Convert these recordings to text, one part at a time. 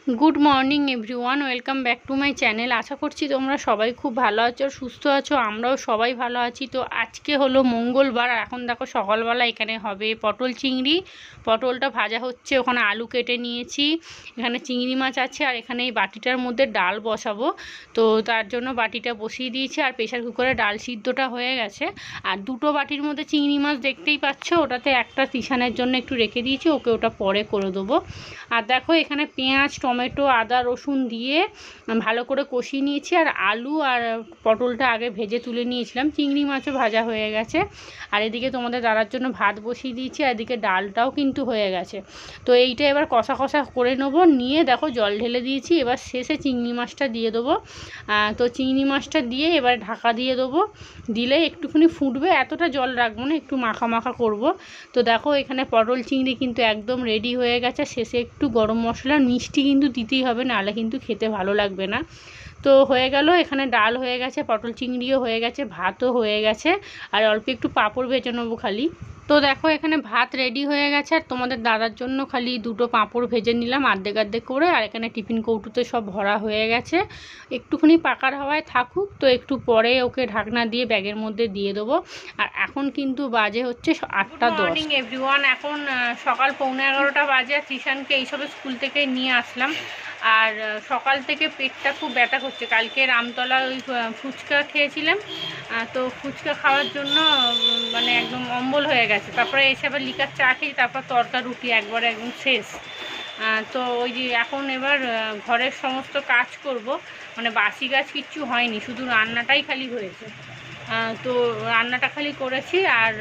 Good morning everyone, welcome back to my channel. আশা করছি তোমরা সবাই খুব ভালো আছো, সুস্থ আছো। আমরাও সবাই ভালো আছি। তো আজকে হলো মঙ্গলবার, আর এখন দেখো সকালবেলা এখানে হবে পটল চিংড়ি। পটলটা ভাজা হচ্ছে, ওখানে আলু কেটে নিয়েছি, এখানে চিংড়ি মাছ আছে, আর এখানে এই বাটিটার মধ্যে ডাল বসাবো। তো তার জন্য বাটিটা বসিয়ে দিয়েছি, আর প্রেশার কুকারে ডাল সিদ্ধটা হয়ে গেছে। আর দুটো বাটির মধ্যে চিংড়ি মাছ দেখতেই পাচ্ছ, ওটাতে একটা তিশানের জন্য একটু রেখে দিয়েছি, ওকে ওটা পরে করে দেবো। আর দেখো এখানে পেঁয়াজ, টমেটো, আদা, রসুন দিয়ে ভালো করে কষিয়ে নিয়েছি, আর আলু আর পটলটা আগে ভেজে তুলে নিয়েছিলাম। চিংড়ি মাছও ভাজা হয়ে গেছে, আর এদিকে তোমাদের দাদার জন্য ভাত বসিয়ে দিয়েছি, আর এদিকে ডালটাও কিন্তু হয়ে গেছে। তো এইটা এবার কষা কষা করে নেবো, নিয়ে দেখো জল ঢেলে দিয়েছি। এবার শেষে চিংড়ি মাছটা দিয়ে দেবো। তো চিংড়ি মাছটা দিয়ে এবার ঢাকা দিয়ে দেবো, দিলে একটুখানি ফুটবে, এতটা জল রাখবো না, একটু মাখা মাখা করব। তো দেখো এখানে পটল চিংড়ি কিন্তু একদম রেডি হয়ে গেছে। শেষে একটু গরম মশলা, মিষ্টি কিন্তু দিতেই হবে, নাহলে কিন্তু খেতে ভালো লাগবে না। তো হয়ে গেল, এখানে ডাল হয়ে গেছে, পটল চিংড়িও হয়ে গেছে, ভাতও হয়ে গেছে, আর অল্প একটু পাঁপড় ভেজে নেবো খালি। তো দেখো এখানে ভাত রেডি হয়ে গেছে, আর তোমাদের দাদার জন্য খালি দুটো পাঁপড় ভেজে নিলাম অর্ধেক অর্ধেক করে। আর এখানে টিফিন কৌটোতে সব ভরা হয়ে গেছে, একটুখানি পাকার হাওয়ায় থাকুক, তো একটু পরে ওকে ঢাকনা দিয়ে ব্যাগের মধ্যে দিয়ে দেবো। আর এখন কিন্তু বাজে হচ্ছে 8টা 10। গুড মর্নিং এভরিওয়ান, এখন সকাল 11:15 বাজে। ত্রিশানকে এইসবে স্কুল থেকে নিয়ে আসলাম, আর সকাল থেকে পেটটা খুব ব্যথা করছে। কালকে রামতলা ওই ফুচকা খেয়েছিলাম, তো ফুচকা খাওয়ার জন্য মানে একদম অম্বল হয়ে গেছে। তারপরে এসে আবার লিকার চা খেয়ে তারপর তরকা রুটি একবারে একদম শেষ। তো ওই যে এখন এবার ঘরের সমস্ত কাজ করব, মানে বাসি কাজ কিচ্ছু হয়নি, শুধু রান্নাটাই খালি হয়েছে। তো রান্নাটা খালি করেছি, আর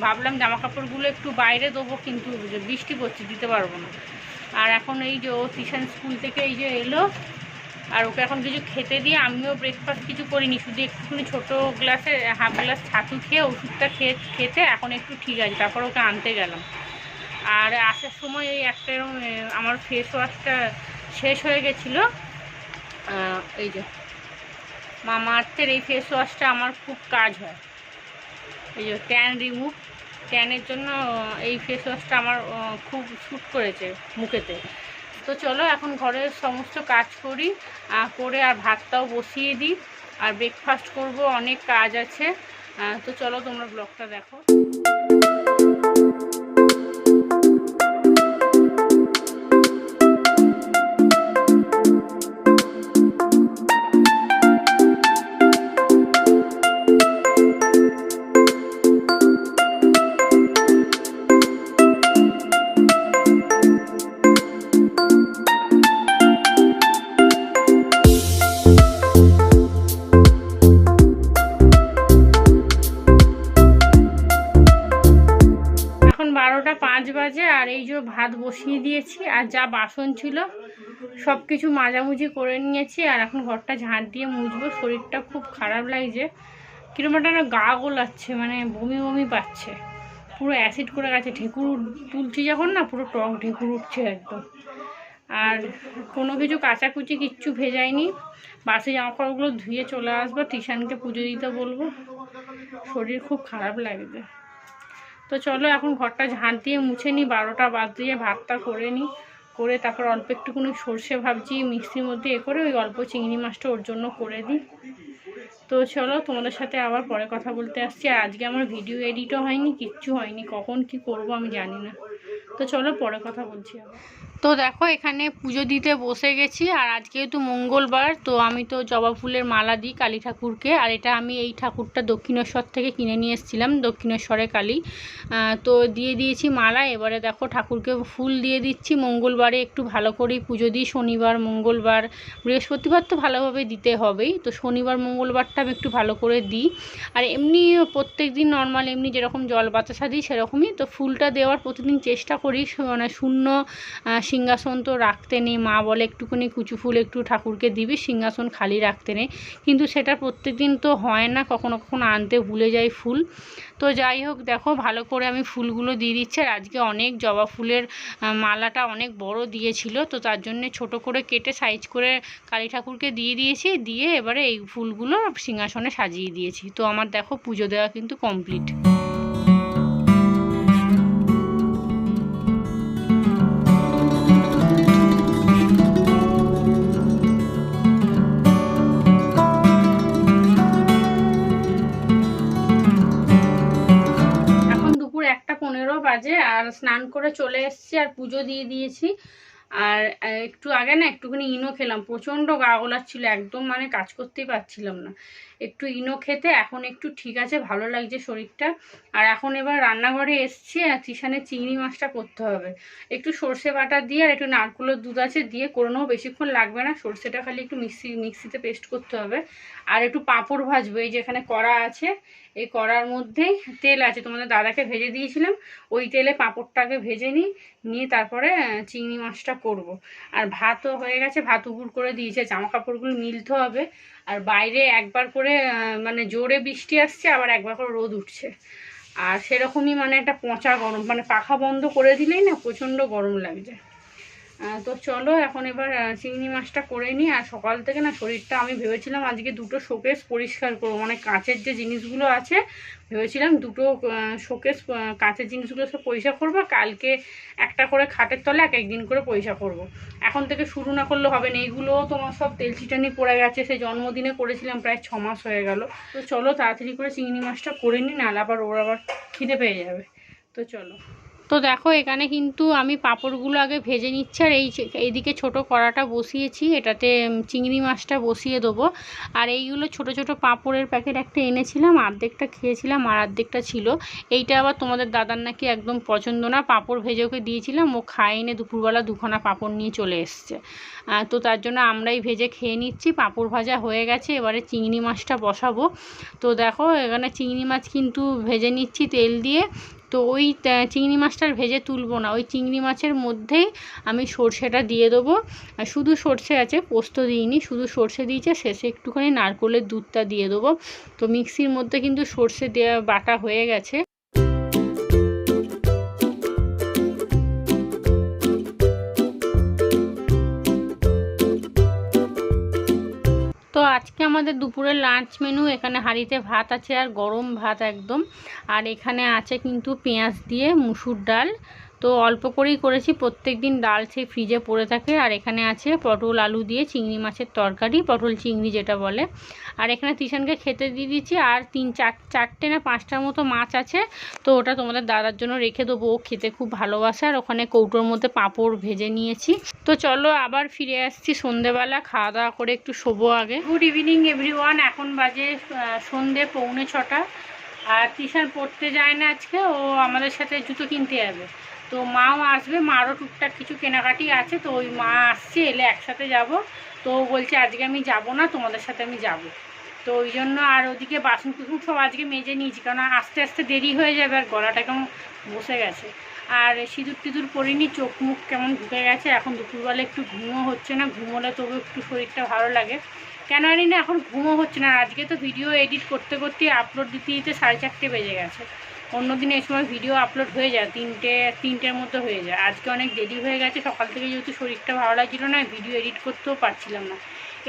ভাবলাম জামা কাপড়গুলো একটু বাইরে দেবো, কিন্তু বৃষ্টি পড়ছে, দিতে পারবো না। আর এখন এই যে ও টিউশন স্কুল থেকে এই যে এলো, আর ওকে এখন কিছু খেতে দিয়ে, আমিও ব্রেকফাস্ট কিছু করিনি, শুধু একটুখানি ছোটো গ্লাসে হাফ গ্লাস ছাতু খেয়ে ওষুধটা খেতে এখন একটু ঠিক আছে। তারপর ওকে আনতে গেলাম, আর আসার সময় এই একটা এরকম আমার ফেস ওয়াশটা শেষ হয়ে গেছিলো। এই যে মামা আর্থের এই ফেস ওয়াশটা আমার খুব কাজ হয়, এই যে ট্যান রিমুভ, ট্যানের জন্য এই ফেস ওয়াশটা আমার খুব শ্যুট করেছে মুখেতে। তো চলো এখন ঘরের সমস্ত কাজ করি, করে আর ভাতটাও বসিয়ে দিই, আর ব্রেকফাস্ট করব, অনেক কাজ আছে। তো চলো তোমরা ব্লগটা দেখো। এখন 12টা 5 বাজে, আর এই যে ভাত বসিয়ে দিয়েছি, আর যা বাসন ছিল সব কিছু মাজামুজি করে নিয়েছি, আর এখন ঘরটা ঝাঁট দিয়ে মুছবো। শরীরটা খুব খারাপ লাগছে, কিরকম একটা গা গোলাচ্ছে, মানে বমি বমি পাচ্ছে, পুরো অ্যাসিড করে গেছে। ঢেকুর তুলছি যখন না, পুরো টক ঢেকুর উঠছে একদম। আর কোনো কিছু কাচাকুচি কিচ্ছু ভেজাইনি, বাসি জামাকাপড়গুলো ধুয়ে চলে আসবো, টিশানকে পুজো দিতে বলবো। শরীর খুব খারাপ লাগছে। তো চলো এখন ঘরটা ঝাঁট দিয়ে মুছে নিই, 12টা বাদ দিয়ে ভাতটা করে নিই, করে তারপর অল্প একটুকুনি সর্ষে ভাবছি মিক্সির মধ্যে করে ওই অল্প চিংড়ি মাছটা ওর জন্য করে দিই। তো চলো তোমাদের সাথে আবার পরে কথা বলতে আসছি। আর আজকে আমার ভিডিও এডিটও হয়নি, কিচ্ছু হয়নি, কখন কি করব আমি জানি না। তো চলো পরে কথা বলছি আবার। তো দেখো এখানে পুজো দিতে বসে গেছি, আর আজকে তো মঙ্গলবার, তো আমি তো জবা ফুলের মালা দিই কালী ঠাকুরকে। আর এটা আমি এই ঠাকুরটা দক্ষিণেশ্বর থেকে কিনে নিয়ে এসেছিলাম, দক্ষিণেশ্বরে কালী। তো দিয়ে দিয়েছি মালা। এবারে দেখো ঠাকুরকে ফুল দিয়ে দিচ্ছি। মঙ্গলবারে একটু ভালো করেই পুজো দিই, শনিবার, মঙ্গলবার, বৃহস্পতিবার তো ভালোভাবে দিতে হবেই, তো শনিবার মঙ্গলবারটা আমি একটু ভালো করে দিই। আর এমনি প্রত্যেক দিন নর্মাল এমনি যেরকম জল বাতাসা দিই সেরকমই, তো ফুলটা দেওয়ার প্রতিদিন চেষ্টা করি, মানে শূন্য সিংহাসন তো রাখতে নেই। মা বলে একটুখানি কুচু ফুল একটু ঠাকুরকে দিবি, সিংহাসন খালি রাখতে নেই, কিন্তু সেটা প্রত্যেক দিন তো হয় না, কখনো কখনো আনতে ভুলে যাই ফুল। তো যাই হোক দেখো ভালো করে আমি ফুলগুলো দিয়ে দিচ্ছি। আর আজকে অনেক জবা ফুলের মালাটা অনেক বড় দিয়েছিল, তো তার জন্যে ছোট করে কেটে সাইজ করে কালী ঠাকুরকে দিয়ে দিয়েছি, দিয়ে এবারে এই ফুলগুলো সিংহাসনে সাজিয়ে দিয়েছি। তো আমার দেখো পুজো দেওয়া কিন্তু কমপ্লিট। স্নান করে চলে এসেছি আর পুজো দিয়ে দিয়েছি। আর একটু আগে না একটুখানি ইনো খেলাম, প্রচণ্ড গা গোলাচ্ছিল, একদম মানে কাজ করতেই পারছিলাম না। একটু ইনো খেতে এখন একটু ঠিক আছে, ভালো লাগছে শরীরটা। আর এখন এবার রান্নাঘরে এসছি আর তিশানের চিংড়ি মাছটা করতে হবে। একটু সর্ষে বাটা দিয়ে আর একটু নারকেলের দুধ আছে দিয়ে করে নেবো, বেশিক্ষণ লাগবে না। সর্ষেটা খালি একটু মিক্সিতে পেস্ট করতে হবে। আর একটু পাঁপড় ভাজবো, এই যেখানে কড়া আছে, এই কড়ার মধ্যেই তেল আছে, তোমাদের দাদাকে ভেজে দিয়েছিলাম, ওই তেলে পাঁপড়টাকে ভেজে নিয়ে তারপরে চিংড়ি মাছটা করব। আর ভাতও হয়ে গেছে, ভাত উপুর করে দিয়েছে, জামা কাপড়গুলো মিলতে হবে। আর বাইরে একবার করে মানে জোরে বৃষ্টি আসছে, আবার একবার করে রোদ উঠছে। আর সেরকমই মানে একটা পচা গরম, মানে পাখা বন্ধ করে দিলেই না প্রচণ্ড গরম লাগছে। তো চলো এখন এবার চিংড়ি মাছটা করে নিই। আর সকাল থেকে না শরীরটা, আমি ভেবেছিলাম আজকে দুটো শোকেস পরিষ্কার করবো, মানে কাঁচের যে জিনিসগুলো আছে ভেবেছিলাম দুটো শোকেস কাঁচের জিনিসগুলো সব পরিষ্কার করবো, কালকে একটা করে খাটের তলে এক একদিন করে পরিষ্কার করব। এখন থেকে শুরু না করলে হবে না। এইগুলোও তোমার সব তেল ছিটানি পড়ে গেছে, সেই জন্মদিনে করেছিলাম, প্রায় 6 মাস হয়ে গেল। তো চলো তাড়াতাড়ি করে চিংড়ি মাছটা করে নিই, নাহলে আবার ওর আবার খিদে পেয়ে যাবে। তো চলো। তো দেখো এখানে কিন্তু আমি পাঁপড়গুলো আগে ভেজে নিচ্ছি, আর এইদিকে ছোট কড়াটা বসিয়েছি, এটাতে চিংড়ি মাছটা বসিয়ে দেবো। আর এইগুলো ছোট ছোট পাঁপড়ের প্যাকেট একটা এনেছিলাম, অর্ধেকটা খেয়েছিলাম আর অর্ধেকটা ছিল। এইটা আবার তোমাদের দাদার নাকি একদম পছন্দ না, পাঁপড় ভেজে ওকে দিয়েছিলাম, ও খায়নি, দুপুরবেলা দুখানা পাঁপড় নিয়ে চলে এসছে। তো তার জন্য আমরাই ভেজে খেয়ে নিচ্ছি। পাঁপড় ভাজা হয়ে গেছে, এবারে চিংড়ি মাছটা বসাবো। তো দেখো এখানে চিংড়ি মাছ কিন্তু ভেজে নিচ্ছি তেল দিয়ে। তো ওই চিংড়ি মাছটার ভেজে তুলবো না, ওই চিংড়ি মাছের মধ্যেই আমি সর্ষেটা দিয়ে দেবো। আর শুধু সর্ষে আছে, পোস্ত দিইনি, শুধু সর্ষে দিয়েছে, শেষে একটুখানি নারকেলের দুধটা দিয়ে দেবো। তো মিক্সির মধ্যে কিন্তু সর্ষে দেওয়া বাটা হয়ে গেছে। তো আজকে আমাদের দুপুরের লাঞ্চ মেনু, এখানে হাঁড়িতে ভাত আছে আর গরম ভাত একদম। আর এখানে আছে কিন্তু পেঁয়াজ দিয়ে মুসুর ডাল, তো অল্প করেই করেছি, প্রত্যেক দিন ডাল সেই ফ্রিজে পড়ে থাকে। আর এখানে আছে পটল আলু দিয়ে চিংড়ি মাছের তরকারি, পটল চিংড়ি যেটা বলে। আর এখানে তিশানকে খেতে দিয়ে দিচ্ছি। আর চারটে না 5টার মতো মাছ আছে, তো ওটা তোমাদের দাদার জন্য রেখে দেবো, ও খেতে খুব ভালোবাসে। আর ওখানে কৌটোর মধ্যে পাঁপড় ভেজে নিয়েছি। তো চলো আবার ফিরে আসছি সন্ধেবেলা, খাওয়া দাওয়া করে একটু শোবো আগে। গুড ইভিনিং এভরিওয়ান, এখন বাজে সন্ধে 6:45। আর তিশান পড়তে যায় না আজকে, ও আমাদের সাথে জুতো কিনতে যাবে। তো মাও আসবে, মারও টুকটাক কিছু কেনাকাটি আছে, তো ওই মা আসছে, এলে একসাথে যাব। তো বলছে আজকে আমি যাব না, তোমাদের সাথে আমি যাব। তো ওই জন্য, আর ওদিকে বাসন কুসুন সব আজকে মেজে নিয়েছি, কারণ আস্তে আস্তে দেরি হয়ে যাবে, আর গলাটা কেমন বসে গেছে। আর সিঁদুর টিঁদুর পরিনি, চোখ মুখ কেমন ঢুকে গেছে। এখন দুপুরবেলা একটু ঘুমও হচ্ছে না, ঘুমোলে তবু একটু শরীরটা ভালো লাগে, কেন জানি না এখন ঘুমও হচ্ছে না। আজকে তো ভিডিও এডিট করতে করতে আপলোড দিতে দিতে 4:30 বেজে গেছে। অন্যদিন এই সময় ভিডিও আপলোড হয়ে যায় 3টের মধ্যে হয়ে যায়, আজকে অনেক দেরি হয়ে গেছে। সকাল থেকে যেহেতু শরীরটা ভালো লাগছিল না, ভিডিও এডিট করতেও পারছিলাম না।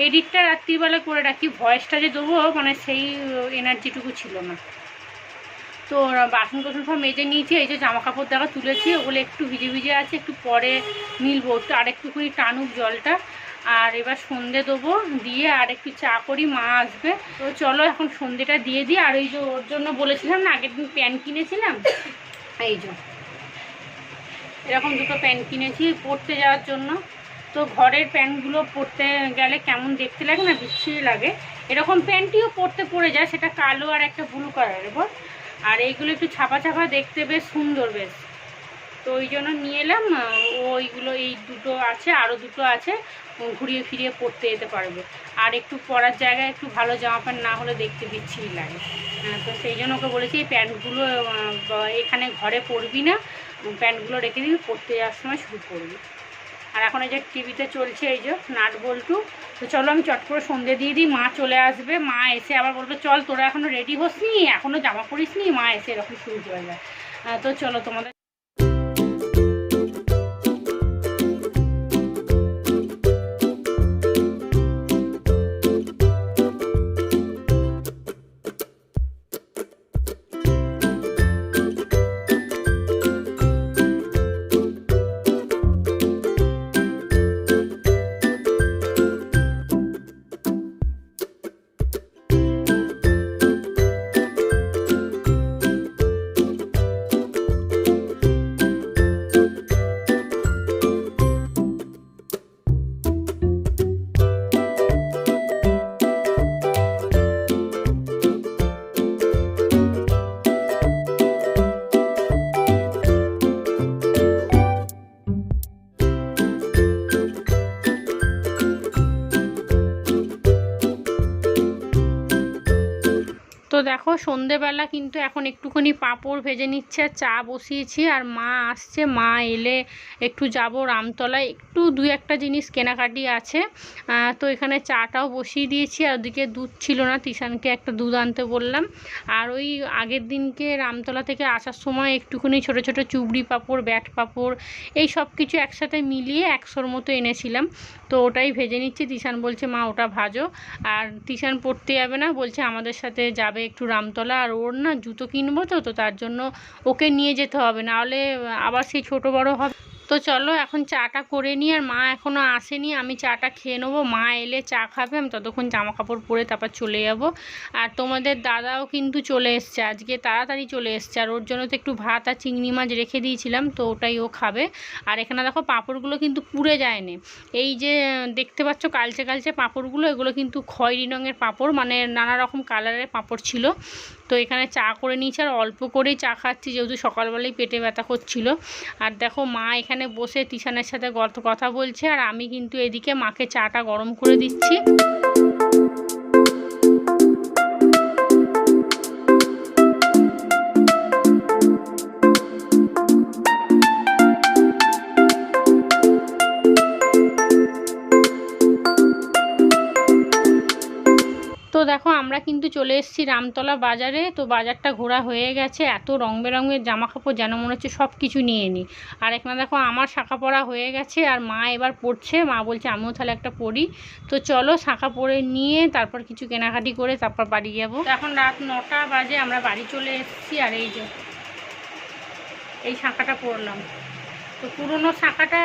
এডিটটা রাত্রিবেলা করে রাখি, ভয়েসটা যে দেবো মানে সেই এনার্জিটুকু ছিল না। তো বাসন কোসন সব মেজে নিয়েছি, এই যে জামা কাপড় দেখা তুলেছি, ওগুলো একটু ভিজে ভিজে আছে, একটু পরে মিলবো, একটু আরেকটুখানি টানুক জলটা। আর এবার সন্ধে দেবো, দিয়ে আর একটু চা করি, মা আসবে। তো চলো এখন সন্ধেটা দিয়ে দিই। আর ওই যে ওর জন্য বলেছিলাম না, আগের দিন প্যান্ট কিনেছিলাম, এই যে এরকম দুটো প্যান্ট কিনেছি পরতে যাওয়ার জন্য। তো ঘরের প্যান্টগুলো পরতে গেলে কেমন দেখতে লাগে না, বিচ্ছিরি লাগে। এরকম প্যান্টটিও পরে যায়, সেটা কালো আর একটা ব্লু কালারের বল। আর এইগুলো একটু ছাপা ছাপা দেখতে বেশ সুন্দর বেশ, তো ওই জন্য নিয়ে এলাম। ওইগুলো এই দুটো আছে, আরও দুটো আছে, ঘুরিয়ে ফিরিয়ে পরতে যেতে পারবে। আর একটু পরার জায়গায় একটু ভালো জামা প্যান্ট না হলে দেখতে বিচ্ছিরি লাগে। তো সেই জন্য ওকে বলেছি এই প্যান্টগুলো এখানে ঘরে পরবি না, প্যান্টগুলো রেখে দিবি, পরতে যাওয়ার সময় শুরু করবি। আর এখন এই যে টিভিতে চলছে এই যে নাট বল্টু। তো চলো আমি চট করে সন্ধে দিয়ে দিই, মা চলে আসবে। মা এসে আবার বলবে চল তোরা এখনও রেডি হোসনি, এখনও জামা পরিস নি, মা এসে এরকম শুরু করে যায়। তো চলো তোমাদের তো দেখো সন্ধেবেলা কিন্তু এখন একটুখানি পাঁপড় ভেজে নিচ্ছে আর চা বসিয়েছি, আর মা আসছে, মা এলে একটু যাব রামতলায়, একটু দু একটা জিনিস কেনাকাটি আছে। তো এখানে চাটাও বসিয়ে দিয়েছি, আর ওদিকে দুধ ছিল না, তিশানকে একটা দুধ আনতে বললাম। আর ওই আগের দিনকে রামতলা থেকে আসার সময় একটুখানি ছোট ছোট চুবড়ি পাঁপড়, ব্যাট পাঁপড়, এই সব কিছু একসাথে মিলিয়ে 100-র মতো এনেছিলাম। তো ওটাই ভেজে নিচ্ছি। তিশান বলছে মা ওটা ভাজো। আর তিশান পড়তে যাবে না, বলছে আমাদের সাথে যাবে একটু রামতলা, আর ওর না জুতো কিনবো, তো তার জন্য ওকে নিয়ে যেতে হবে, নাহলে আবার সেই ছোট বড় হবে। তো চলো এখন চাটা করে নিই, আর মা এখনও আসেনি, আমি চাটা খেয়ে নেবো। মা এলে চা খাবে, আমি ততক্ষণ জামা কাপড় পরে তারপর চলে যাব। আর তোমাদের দাদাও কিন্তু চলে এসছে, আজকে তাড়াতাড়ি চলে এসছে, আর ওর জন্য তো একটু ভাত আর চিংড়ি মাছ রেখে দিয়েছিলাম, তো ওটাই ও খাবে। আর এখানে দেখো পাঁপড়গুলো কিন্তু পুড়ে যায়নি, এই যে দেখতে পাচ্ছ কালচে কালচে পাঁপড়গুলো, এগুলো কিন্তু খয়েরি রঙের পাঁপড়, মানে নানা রকম কালারের পাঁপড় ছিল। তো এখানে চা করে নিয়েছি, আর অল্প করেই চা খাচ্ছি, যেহেতু সকালবেলায় পেটে ব্যথা করছিল। আর দেখো মা এখানে বসে তিশানের সাথে কথা বলছে, আর আমি কিন্তু এদিকে মাকে চাটা গরম করে দিচ্ছি। তো দেখো আমরা কিন্তু চলে এসেছি রামতলা বাজারে। তো বাজারটা ঘোরা হয়ে গেছে, এত রং বেরঙের জামা কাপড় যেন মনে হচ্ছে সব কিছু নিয়ে নিই। আর এখানে দেখো আমার শাঁখা পরা হয়ে গেছে, আর মা এবার পড়ছে, মা বলছে আমিও তাহলে একটা পরি। তো চলো শাঁখা পরে নিয়ে তারপর কিছু কেনাকাটি করে তারপর বাড়ি যাবো। এখন রাত 9টা বাজে, আমরা বাড়ি চলে এসেছি। আর এই যে এই শাঁখাটা পরলাম, তো পুরোনো শাঁখাটা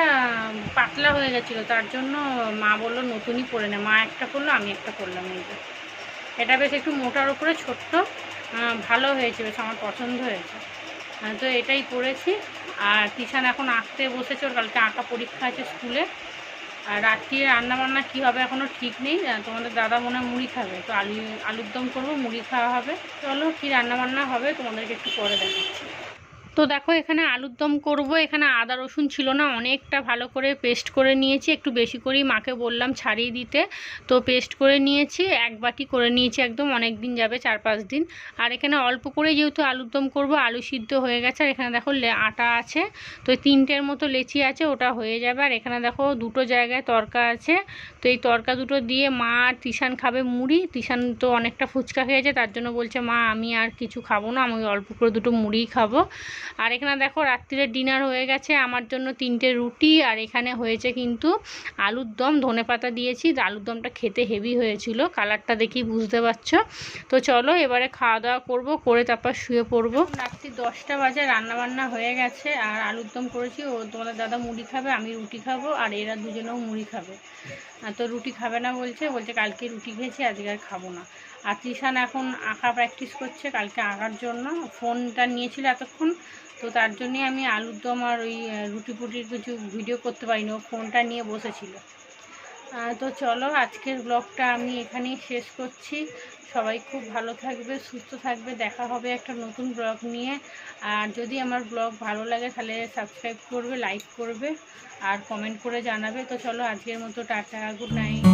পাতলা হয়ে গেছিলো, তার জন্য মা বললো নতুনই পরে নে। মা একটা পরলো, আমি একটা পরলাম। এই যে এটা বেশ একটু মোটার উপরে ছোট্ট, ভালো হয়েছে, বেশ আমার পছন্দ হয়েছে। তো এটাই পরেছি। আর তিশান এখন আঁকতে বসেছে, ওর কালকে আঁকা পরীক্ষা আছে স্কুলে। আর রাত্রে রান্নাবান্না কী হবে এখনও ঠিক নেই। তোমাদের দাদা মনে হয় মুড়ি খাবে, তো আলুর দম করবো, মুড়ি খাওয়া হবে। চলো কী রান্নাবান্না হবে তোমাদেরকে একটু পরে দেখাচ্ছি। তো দেখো এখানে আলুর দম করবো। এখানে আদা রসুন ছিল না, অনেকটা ভালো করে পেস্ট করে নিয়েছি, একটু বেশি করেই মাকে বললাম ছাড়িয়ে দিতে। তো পেস্ট করে নিয়েছি, 1 বাটি করে নিয়েছি, একদম অনেক দিন যাবে, 4-5 দিন। আর এখানে অল্প করে যেহেতু আলুর দম করবো, আলু সিদ্ধ হয়ে গেছে। আর এখানে দেখো আটা আছে, তো 3টের মতো লেচি আছে, ওটা হয়ে যাবে। আর এখানে দেখো 2টো জায়গায় তরকা আছে, তো এই তরকা দুটো দিয়ে মা আর তিশান খাবে মুড়ি। তিশান তো অনেকটা ফুচকা খেয়েছে, তার জন্য বলছে মা আমি আর কিছু খাবো না, আমি অল্প করে 2টো মুড়িই খাবো। আর এখানে দেখো রাত্রিরে ডিনার হয়ে গেছে, আমার জন্য 3টে রুটি, আর এখানে হয়েছে কিন্তু আলুর দম, ধনেপাতা দিয়েছি। আলুর দমটা খেতে হেভি হয়েছিল, কালারটা দেখি বুঝতে পারছো। তো চলো এবারে খাওয়া দাওয়া করবো, করে তারপর শুয়ে পড়বো। রাত্রি 10টা বাজে, রান্নাবান্না হয়ে গেছে, আর আলুর দম করেছি। ও তোমাদের দাদা মুড়ি খাবে, আমি রুটি খাবো, আর এরা দুজনেও মুড়ি খাবে। তো রুটি খাবে না বলছে কালকে রুটি খেয়েছি, আজকে আর খাবো না। আর তিশান এখন আঁকা প্র্যাকটিস করছে, কালকে আঁকার জন্য ফোনটা নিয়েছিল এতক্ষণ, তো তার জন্যে আমি আলুর দম আর ওই রুটি পুটির কিছু ভিডিও করতে পারিনি, ও ফোনটা নিয়ে বসেছিল। তো চলো আজকের ব্লগটা আমি এখানেই শেষ করছি। সবাই খুব ভালো থাকবে, সুস্থ থাকবে, দেখা হবে একটা নতুন ব্লগ নিয়ে। আর যদি আমার ব্লগ ভালো লাগে তাহলে সাবস্ক্রাইব করবে, লাইক করবে, আর কমেন্ট করে জানাবে। তো চলো আজকের মতো টাটা, গুড নাইট।